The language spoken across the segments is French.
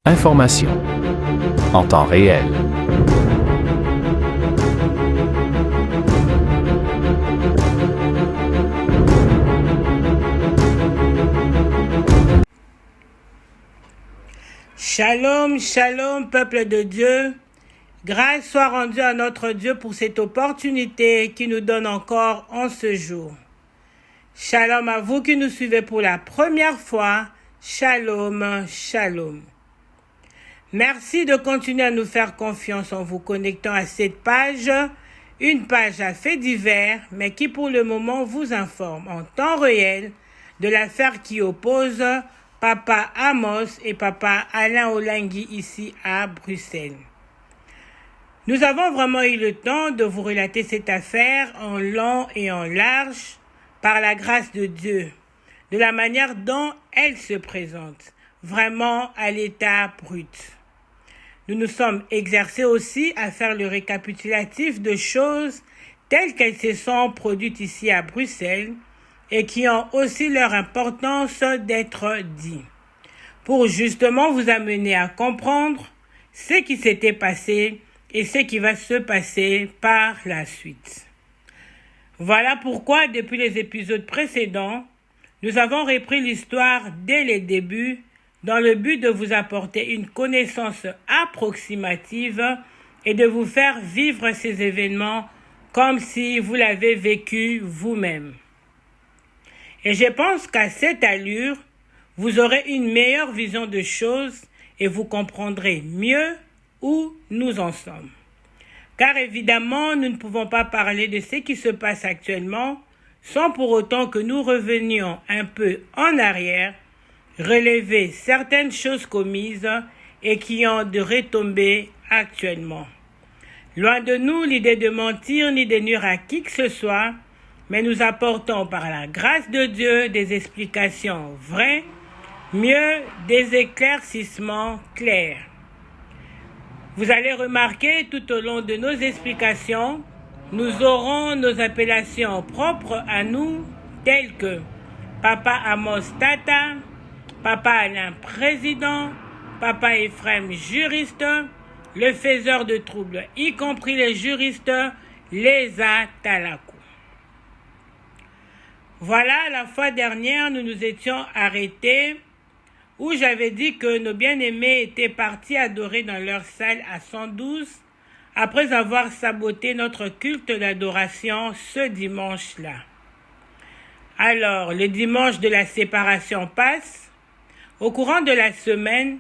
Information en temps réel. Shalom, shalom, peuple de Dieu. Grâce soit rendue à notre Dieu pour cette opportunité qu'il nous donne encore en ce jour. Shalom à vous qui nous suivez pour la première fois. Shalom, shalom. Merci de continuer à nous faire confiance en vous connectant à cette page, une page à faits divers, mais qui pour le moment vous informe en temps réel de l'affaire qui oppose Papa Amos et Papa Alain Olangui ici à Bruxelles. Nous avons vraiment eu le temps de vous relater cette affaire en long et en large par la grâce de Dieu, de la manière dont elle se présente, vraiment à l'état brut. Nous nous sommes exercés aussi à faire le récapitulatif de choses telles qu'elles se sont produites ici à Bruxelles et qui ont aussi leur importance d'être dites, pour justement vous amener à comprendre ce qui s'était passé et ce qui va se passer par la suite. Voilà pourquoi, depuis les épisodes précédents, nous avons repris l'histoire dès les débuts dans le but de vous apporter une connaissance approximative et de vous faire vivre ces événements comme si vous l'avez vécu vous-même. Et je pense qu'à cette allure, vous aurez une meilleure vision de choses et vous comprendrez mieux où nous en sommes. Car évidemment, nous ne pouvons pas parler de ce qui se passe actuellement sans pour autant que nous revenions un peu en arrière, relever certaines choses commises et qui ont de retombées actuellement. Loin de nous l'idée de mentir ni de nuire à qui que ce soit, mais nous apportons par la grâce de Dieu des explications vraies, mieux des éclaircissements clairs. Vous allez remarquer tout au long de nos explications, nous aurons nos appellations propres à nous, telles que Papa Amos Tata, Papa Alain Président, Papa Ephraim Juriste, le faiseur de troubles, y compris les juristes, les Atalakou. Voilà, la fois dernière, nous nous étions arrêtés où j'avais dit que nos bien-aimés étaient partis adorer dans leur salle à 112 après avoir saboté notre culte d'adoration ce dimanche-là. Alors, le dimanche de la séparation passe. Au courant de la semaine,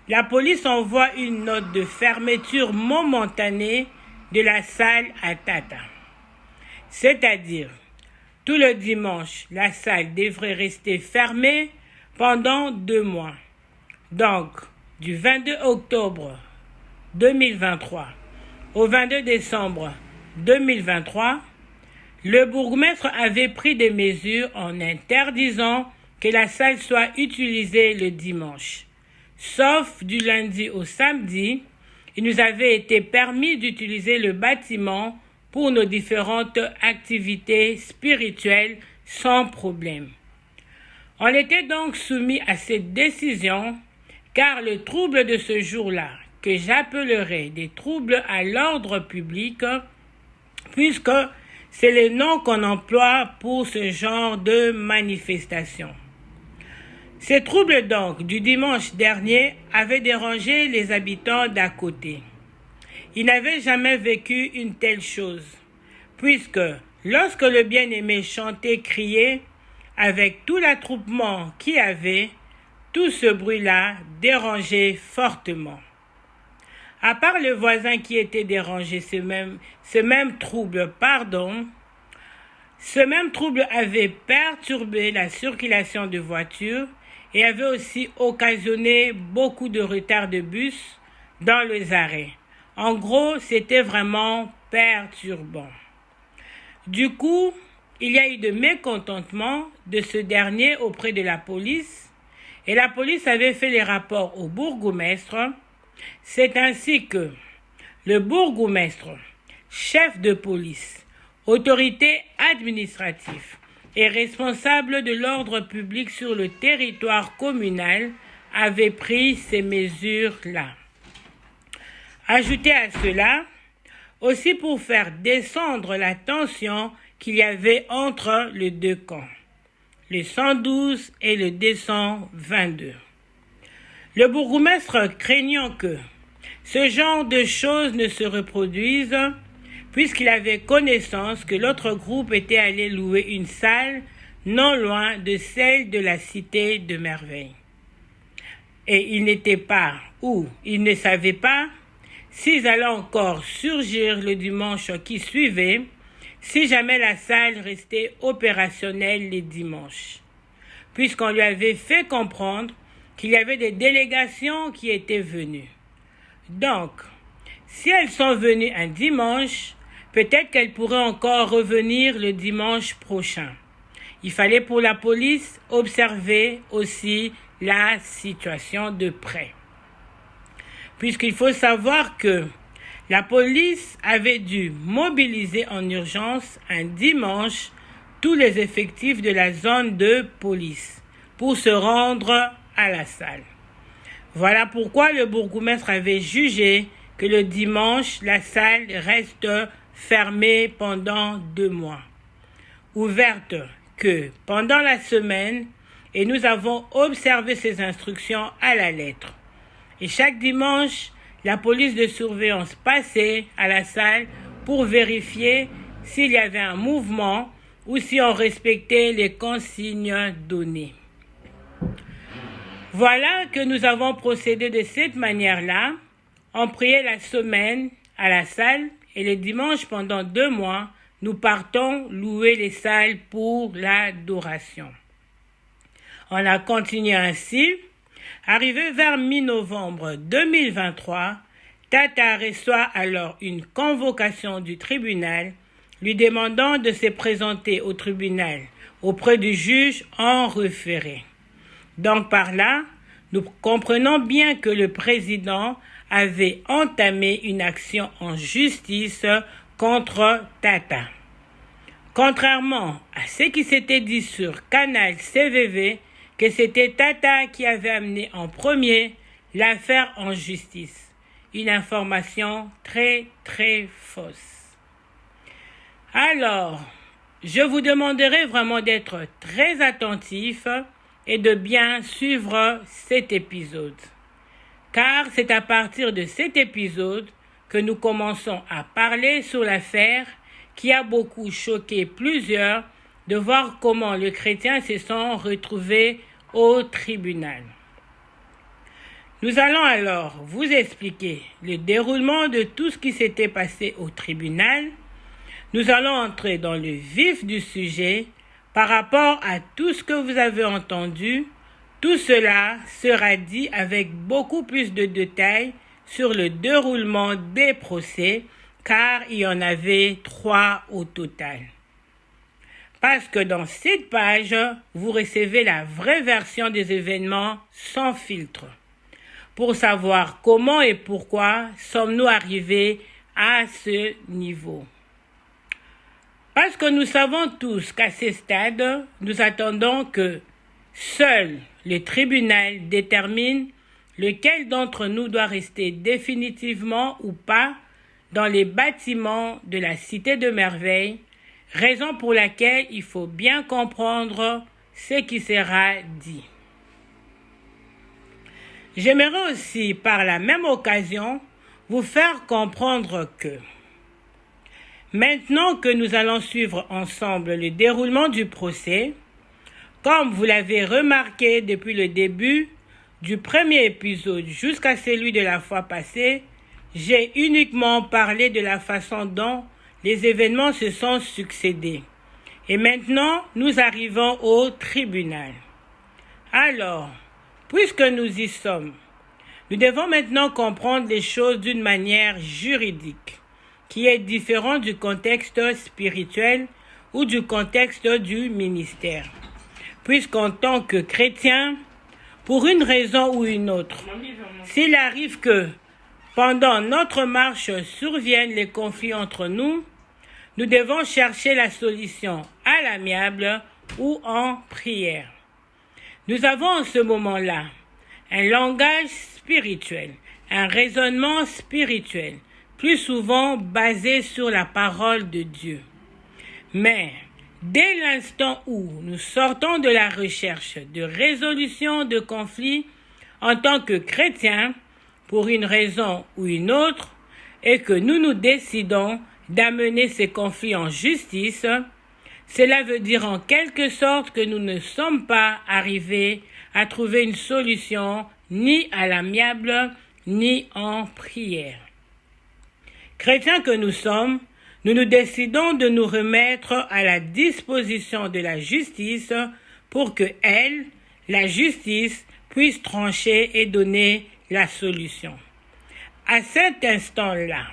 la police envoie une note de fermeture momentanée de la salle à Tata. C'est-à-dire, tout le dimanche, la salle devrait rester fermée pendant 2 mois. Donc, du 22 octobre 2023 au 22 décembre 2023, le bourgmestre avait pris des mesures en interdisant que la salle soit utilisée le dimanche. Sauf du lundi au samedi, il nous avait été permis d'utiliser le bâtiment pour nos différentes activités spirituelles sans problème. On était donc soumis à cette décision car le trouble de ce jour-là, que j'appellerai des troubles à l'ordre public, puisque c'est le nom qu'on emploie pour ce genre de manifestation. Ces troubles donc du dimanche dernier avaient dérangé les habitants d'à côté. Ils n'avaient jamais vécu une telle chose, puisque lorsque le bien-aimé chantait, criait, avec tout l'attroupement qu'il y avait, tout ce bruit-là dérangeait fortement. À part le voisin qui était dérangé, ce même trouble avait perturbé la circulation de voitures et avait aussi occasionné beaucoup de retards de bus dans les arrêts. En gros, c'était vraiment perturbant. Du coup, il y a eu de mécontentement de ce dernier auprès de la police et la police avait fait les rapports au bourgmestre. C'est ainsi que le bourgmestre, chef de police, autorité administrative et responsable de l'ordre public sur le territoire communal, avait pris ces mesures-là. Ajoutez à cela, aussi pour faire descendre la tension qu'il y avait entre les deux camps, le 112 et le 222. Le bourgmestre craignant que ce genre de choses ne se reproduisent, puisqu'il avait connaissance que l'autre groupe était allé louer une salle non loin de celle de la Cité de Merveille. Et il n'était pas, ou il ne savait pas, s'ils allaient encore surgir le dimanche qui suivait, si jamais la salle restait opérationnelle les dimanches, puisqu'on lui avait fait comprendre qu'il y avait des délégations qui étaient venues. Donc, si elles sont venues un dimanche, peut-être qu'elles pourraient encore revenir le dimanche prochain. Il fallait pour la police observer aussi la situation de près. Puisqu'il faut savoir que la police avait dû mobiliser en urgence un dimanche tous les effectifs de la zone de police pour se rendre à la salle. Voilà pourquoi le bourgmestre avait jugé que le dimanche, la salle reste fermée pendant 2 mois, ouverte que pendant la semaine, et nous avons observé ces instructions à la lettre. Et chaque dimanche, la police de surveillance passait à la salle pour vérifier s'il y avait un mouvement ou si on respectait les consignes données. Voilà que nous avons procédé de cette manière-là. On priait la semaine à la salle et les dimanches pendant 2 mois, nous partons louer les salles pour l'adoration. On a continué ainsi. Arrivé vers mi-novembre 2023, Tata reçoit alors une convocation du tribunal lui demandant de se présenter au tribunal auprès du juge en référé. Donc par là, nous comprenons bien que le président avait entamé une action en justice contre Tata. Contrairement à ce qui s'était dit sur Canal CVV, que c'était Tata qui avait amené en premier l'affaire en justice. Une information très, très fausse. Alors, je vous demanderai vraiment d'être très attentif et de bien suivre cet épisode. Car c'est à partir de cet épisode que nous commençons à parler sur l'affaire qui a beaucoup choqué plusieurs de voir comment les chrétiens se sont retrouvés au tribunal. Nous allons alors vous expliquer le déroulement de tout ce qui s'était passé au tribunal. Nous allons entrer dans le vif du sujet par rapport à tout ce que vous avez entendu. Tout cela sera dit avec beaucoup plus de détails sur le déroulement des procès, car il y en avait 3 au total. Parce que dans cette page, vous recevez la vraie version des événements sans filtre, pour savoir comment et pourquoi sommes-nous arrivés à ce niveau. Parce que nous savons tous qu'à ce stade, nous attendons que seul le tribunal détermine lequel d'entre nous doit rester définitivement ou pas dans les bâtiments de la Cité de Merveille, raison pour laquelle il faut bien comprendre ce qui sera dit. J'aimerais aussi, par la même occasion, vous faire comprendre que, maintenant que nous allons suivre ensemble le déroulement du procès, comme vous l'avez remarqué depuis le début du premier épisode jusqu'à celui de la fois passée, j'ai uniquement parlé de la façon dont les événements se sont succédés. Et maintenant, nous arrivons au tribunal. Alors, puisque nous y sommes, nous devons maintenant comprendre les choses d'une manière juridique, qui est différente du contexte spirituel ou du contexte du ministère. Puisqu'en tant que chrétien, pour une raison ou une autre, s'il arrive que pendant notre marche surviennent les conflits entre nous, nous devons chercher la solution à l'amiable ou en prière. Nous avons en ce moment-là un langage spirituel, un raisonnement spirituel, plus souvent basé sur la parole de Dieu. Mais dès l'instant où nous sortons de la recherche de résolution de conflits en tant que chrétiens, pour une raison ou une autre, et que nous nous décidons d'amener ces conflits en justice, cela veut dire en quelque sorte que nous ne sommes pas arrivés à trouver une solution ni à l'amiable ni en prière. Chrétiens que nous sommes, nous nous décidons de nous remettre à la disposition de la justice pour que elle, la justice, puisse trancher et donner la solution. À cet instant-là,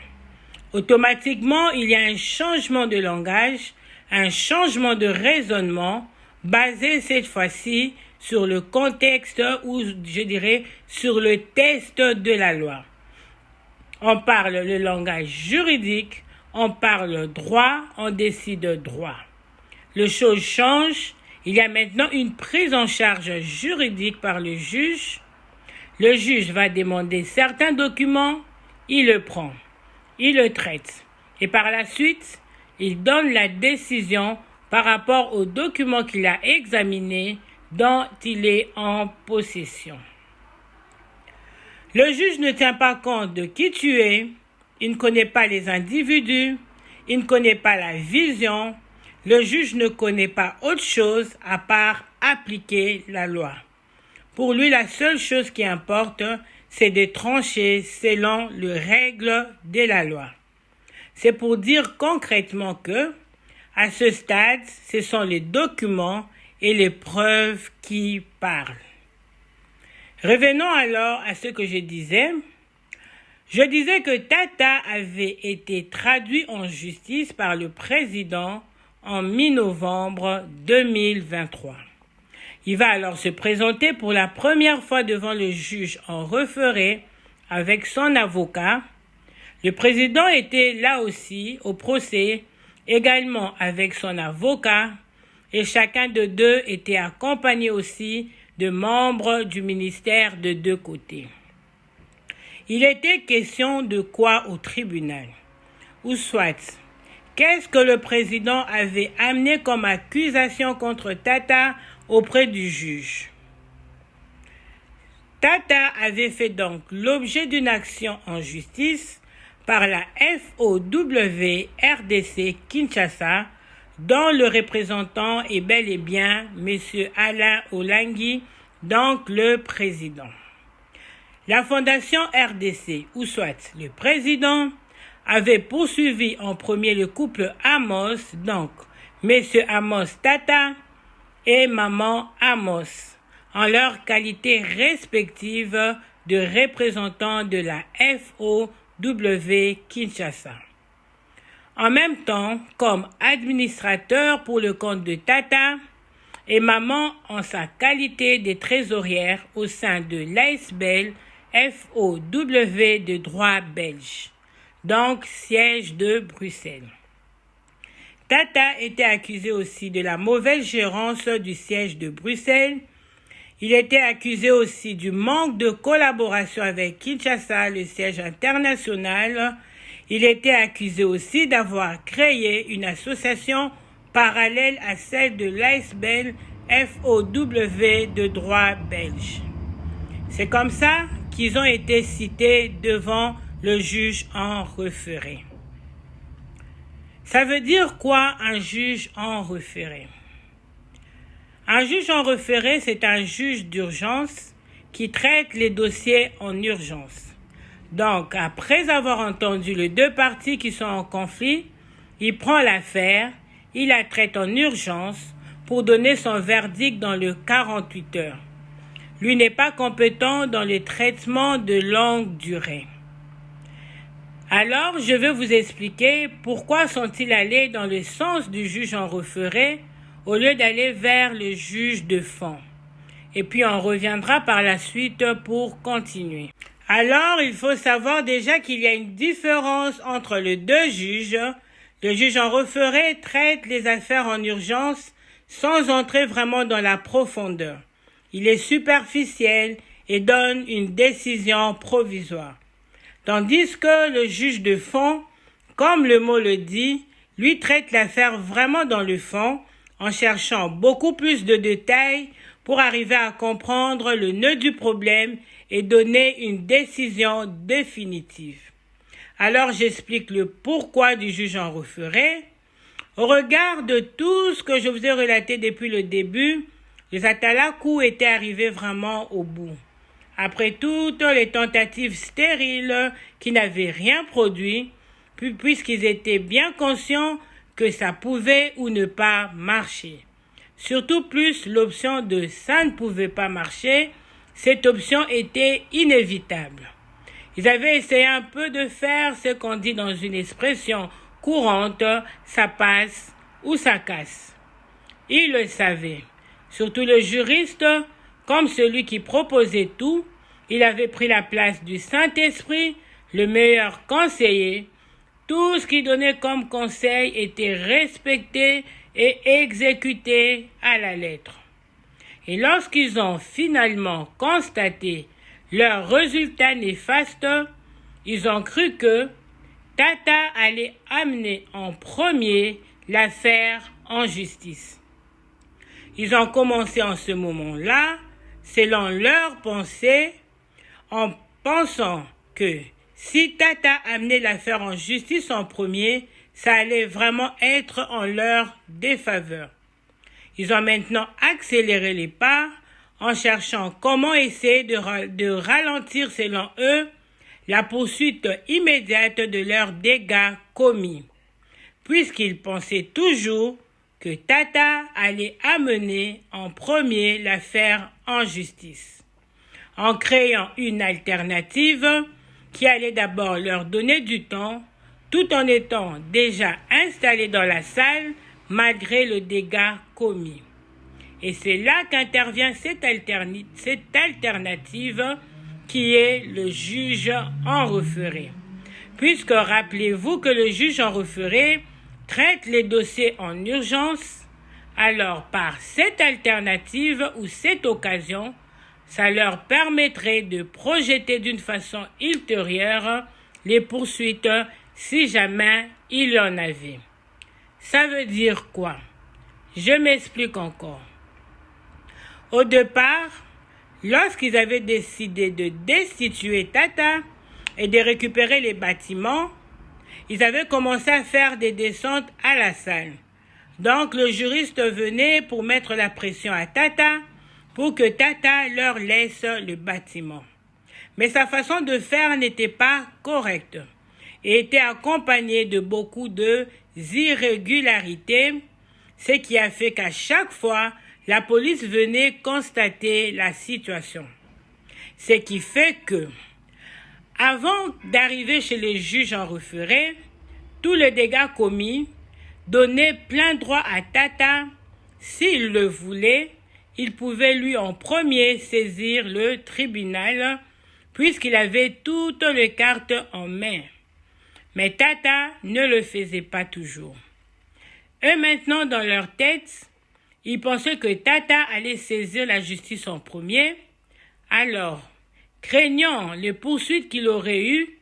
automatiquement, il y a un changement de langage, un changement de raisonnement basé cette fois-ci sur le contexte ou je dirais sur le test de la loi. On parle le langage juridique, on parle droit, on décide droit. Les choses changent, il y a maintenant une prise en charge juridique par le juge. Le juge va demander certains documents, il le prend, il le traite et par la suite, il donne la décision par rapport aux documents qu'il a examinés dont il est en possession. Le juge ne tient pas compte de qui tu es, il ne connaît pas les individus, il ne connaît pas la vision, le juge ne connaît pas autre chose à part appliquer la loi. Pour lui, la seule chose qui importe, c'est de trancher selon les règles de la loi. C'est pour dire concrètement que, à ce stade, ce sont les documents et les preuves qui parlent. Revenons alors à ce que je disais. Je disais que Tata avait été traduit en justice par le président en mi-novembre 2023. Il va alors se présenter pour la première fois devant le juge en référé avec son avocat. Le président était là aussi au procès, également avec son avocat, et chacun de deux était accompagné aussi de membres du ministère de deux côtés. Il était question de quoi au tribunal? Ou soit, qu'est-ce que le président avait amené comme accusation contre Tata auprès du juge? Tata avait fait donc l'objet d'une action en justice par la FOW RDC Kinshasa, dont le représentant est bel et bien M. Alain Olangui, donc le président. La fondation RDC, ou soit le président, avait poursuivi en premier le couple Amos, donc M. Amos Tata et Maman Amos, en leur qualité respective de représentants de la FOW Kinshasa. En même temps, comme administrateur pour le compte de Tata et Maman en sa qualité de trésorière au sein de l'ASBEL FOW de droit belge, donc siège de Bruxelles. Tata était accusé aussi de la mauvaise gérance du siège de Bruxelles. Il était accusé aussi du manque de collaboration avec Kinshasa, le siège international. Il était accusé aussi d'avoir créé une association parallèle à celle de l'ASBEL FOW de droit belge. C'est comme ça qu'ils ont été cités devant le juge en référé. Ça veut dire quoi un juge en référé? Un juge en référé, c'est un juge d'urgence qui traite les dossiers en urgence. Donc, après avoir entendu les deux parties qui sont en conflit, il prend l'affaire, il la traite en urgence pour donner son verdict dans les 48 heures. Lui n'est pas compétent dans les traitements de longue durée. Alors, je vais vous expliquer pourquoi sont-ils allés dans le sens du juge en référé au lieu d'aller vers le juge de fond. Et puis, on reviendra par la suite pour continuer. Alors, il faut savoir déjà qu'il y a une différence entre les deux juges. Le juge en référé traite les affaires en urgence sans entrer vraiment dans la profondeur. Il est superficiel et donne une décision provisoire. Tandis que le juge de fond, comme le mot le dit, lui traite l'affaire vraiment dans le fond, en cherchant beaucoup plus de détails pour arriver à comprendre le nœud du problème et donner une décision définitive. Alors j'explique le pourquoi du juge en référé. Au regard de tout ce que je vous ai relaté depuis le début, les Atalakou étaient arrivés vraiment au bout. Après toutes les tentatives stériles qui n'avaient rien produit, puisqu'ils étaient bien conscients que ça pouvait ou ne pas marcher. Surtout plus l'option de ça ne pouvait pas marcher, cette option était inévitable. Ils avaient essayé un peu de faire ce qu'on dit dans une expression courante, ça passe ou ça casse. Ils le savaient. Surtout le juriste, comme celui qui proposait tout, il avait pris la place du Saint-Esprit, le meilleur conseiller. Tout ce qu'il donnait comme conseil était respecté et exécuté à la lettre. Et lorsqu'ils ont finalement constaté leurs résultats néfastes, ils ont cru que Tata allait amener en premier l'affaire en justice. Ils ont commencé en ce moment-là, selon leur pensée, en pensant que si Tata amenait l'affaire en justice en premier, ça allait vraiment être en leur défaveur. Ils ont maintenant accéléré les pas en cherchant comment essayer de ralentir, selon eux, la poursuite immédiate de leurs dégâts commis, puisqu'ils pensaient toujours que Tata allait amener en premier l'affaire en justice, en créant une alternative qui allait d'abord leur donner du temps, tout en étant déjà installés dans la salle malgré le dégât commis. Et c'est là qu'intervient cette alternative qui est le juge en référé. Puisque rappelez-vous que le juge en référé traite les dossiers en urgence, alors par cette alternative ou cette occasion, ça leur permettrait de projeter d'une façon ultérieure les poursuites si jamais il y en avait. Ça veut dire quoi? Je m'explique encore. Au départ, lorsqu'ils avaient décidé de destituer Tata et de récupérer les bâtiments, ils avaient commencé à faire des descentes à la salle. Donc le juriste venait pour mettre la pression à Tata pour que Tata leur laisse le bâtiment. Mais sa façon de faire n'était pas correcte et était accompagnée de beaucoup d'irrégularités, ce qui a fait qu'à chaque fois, la police venait constater la situation. Ce qui fait que, avant d'arriver chez les juges en référé, tous les dégâts commis donnaient plein droit à Tata. S'il le voulait, il pouvait lui en premier saisir le tribunal, puisqu'il avait toutes les cartes en main. Mais Tata ne le faisait pas toujours. Eux maintenant, dans leur tête, ils pensaient que Tata allait saisir la justice en premier. Alors, craignant les poursuites qu'il aurait eues,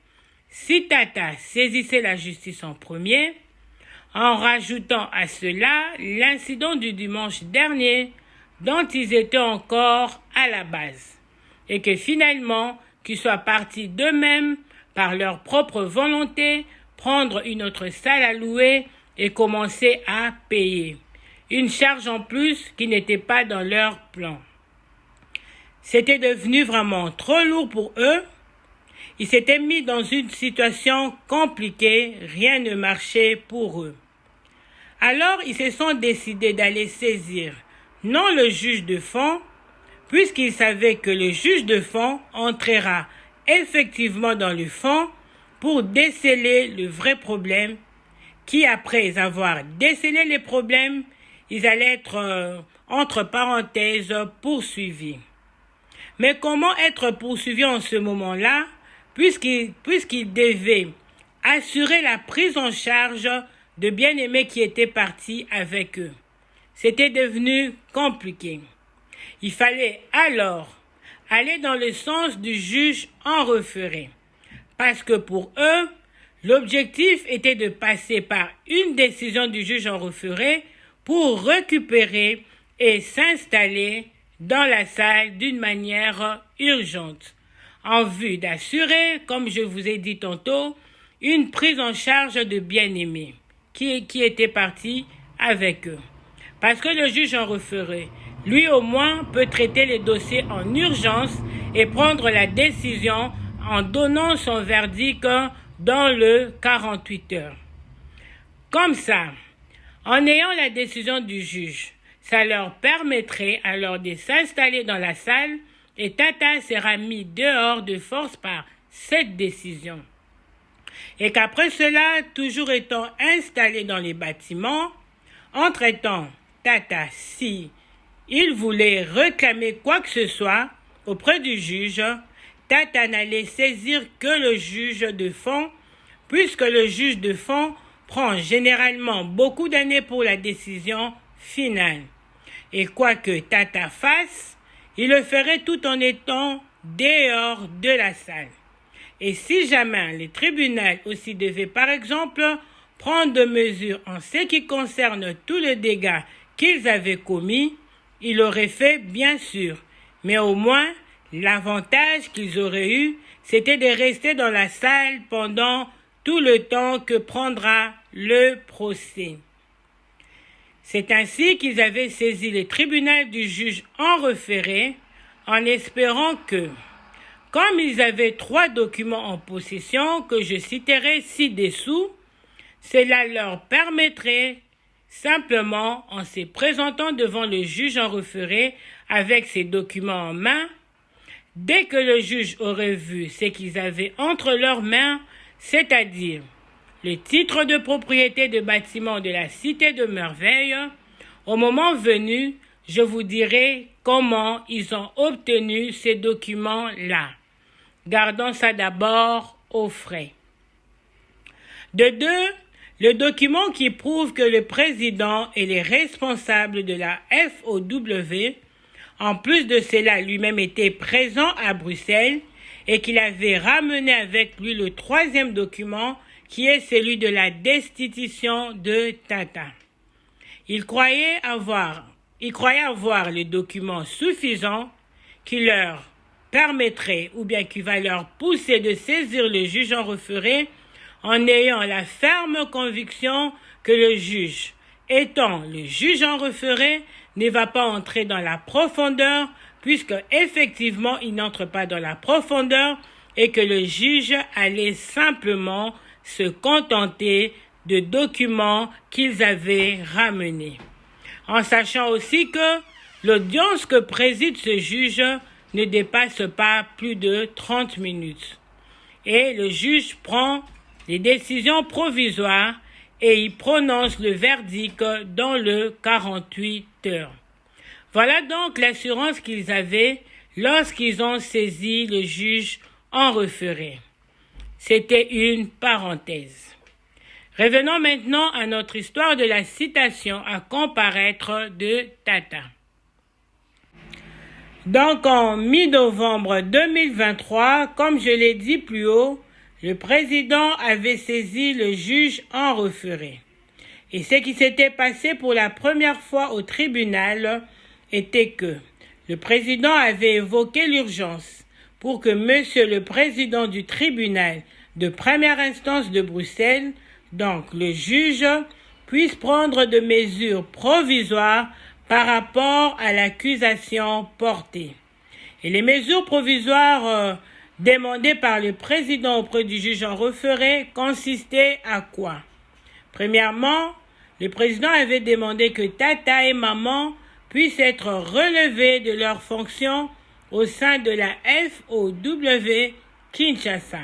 si Tata saisissait la justice en premier, en rajoutant à cela l'incident du dimanche dernier dont ils étaient encore à la base, et que finalement, qu'ils soient partis d'eux-mêmes par leur propre volonté, prendre une autre salle à louer et commencer à payer. Une charge en plus qui n'était pas dans leur plan. C'était devenu vraiment trop lourd pour eux. Ils s'étaient mis dans une situation compliquée, rien ne marchait pour eux. Alors ils se sont décidés d'aller saisir non le juge de fond, puisqu'ils savaient que le juge de fond entrera effectivement dans le fond pour déceler le vrai problème, qui après avoir décelé les problèmes, ils allaient être, entre parenthèses, poursuivis. Mais comment être poursuivis en ce moment-là, puisqu'ils devaient assurer la prise en charge de bien-aimés qui étaient partis avec eux? C'était devenu compliqué. Il fallait alors allaient dans le sens du juge en référé, parce que pour eux, l'objectif était de passer par une décision du juge en référé pour récupérer et s'installer dans la salle d'une manière urgente, en vue d'assurer, comme je vous ai dit tantôt, une prise en charge de bien-aimés qui était parti avec eux. Parce que le juge en référé, lui au moins, peut traiter les dossiers en urgence et prendre la décision en donnant son verdict dans le 48 heures. Comme ça, en ayant la décision du juge, ça leur permettrait alors de s'installer dans la salle et Tata sera mis dehors de force par cette décision. Et qu'après cela, toujours étant installé dans les bâtiments, entre-temps, Tata, si il voulait réclamer quoi que ce soit auprès du juge, Tata n'allait saisir que le juge de fond, puisque le juge de fond prend généralement beaucoup d'années pour la décision finale. Et quoi que Tata fasse, il le ferait tout en étant dehors de la salle. Et si jamais les tribunaux aussi devaient par exemple prendre des mesures en ce qui concerne tous les dégâts qu'ils avaient commis, ils l'auraient fait bien sûr. Mais au moins, l'avantage qu'ils auraient eu, c'était de rester dans la salle pendant tout le temps que prendra le procès. C'est ainsi qu'ils avaient saisi les tribunaux du juge en référé en espérant que, comme ils avaient 3 documents en possession que je citerai ci-dessous, cela leur permettrait simplement, en se présentant devant le juge en référé avec ces documents en main, dès que le juge aurait vu ce qu'ils avaient entre leurs mains, c'est-à-dire le titre de propriété de bâtiment de la Cité de Merveille, au moment venu, je vous dirai comment ils ont obtenu ces documents-là. Gardons ça d'abord au frais. De 2, le document qui prouve que le président et les responsables de la FOW, en plus de cela, lui-même était présent à Bruxelles et qu'il avait ramené avec lui le 3e document qui est celui de la destitution de Tata. Il croyait avoir les documents suffisants qui leur permettraient ou bien qui va leur pousser de saisir le juge en référé en ayant la ferme conviction que le juge, étant le juge en référé, ne va pas entrer dans la profondeur puisque effectivement il n'entre pas dans la profondeur et que le juge allait simplement se contenter de documents qu'ils avaient ramenés. En sachant aussi que l'audience que préside ce juge ne dépasse pas plus de 30 minutes. Et le juge prend les décisions provisoires et il prononce le verdict dans le 48 heures. Voilà donc l'assurance qu'ils avaient lorsqu'ils ont saisi le juge en référé. C'était une parenthèse. Revenons maintenant à notre histoire de la citation à comparaître de Tata. Donc en mi-novembre 2023, comme je l'ai dit plus haut, le président avait saisi le juge en référé. Et ce qui s'était passé pour la première fois au tribunal était que le président avait évoqué l'urgence pour que monsieur le président du tribunal de première instance de Bruxelles, donc le juge, puisse prendre des mesures provisoires par rapport à l'accusation portée. Et les mesures provisoires demandées par le président auprès du juge en référé consistaient à quoi? Premièrement, le président avait demandé que Tata et Maman puissent être relevés de leurs fonctions au sein de la FOW Kinshasa.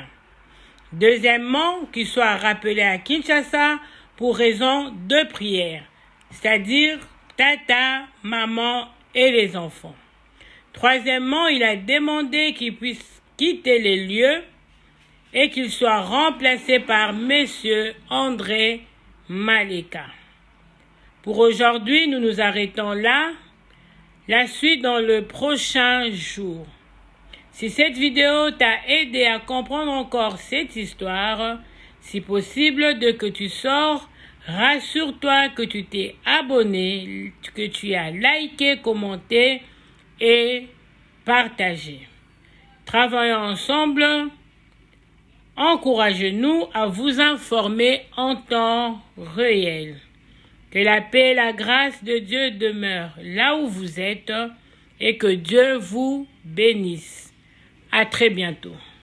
Deuxièmement, qu'ils soient rappelés à Kinshasa pour raison de prière, c'est-à-dire Tata, Maman et les enfants. Troisièmement, il a demandé qu'ils puissent quitter les lieux et qu'ils soient remplacés par Monsieur André Maleka. Pour aujourd'hui, nous nous arrêtons là. La suite dans le prochain jour. Si cette vidéo t'a aidé à comprendre encore cette histoire, si possible de que tu sors, rassure-toi que tu t'es abonné, que tu as liké, commenté et partagé. Travaillons ensemble. Encouragez-nous à vous informer en temps réel. Que la paix et la grâce de Dieu demeurent là où vous êtes et que Dieu vous bénisse. À très bientôt.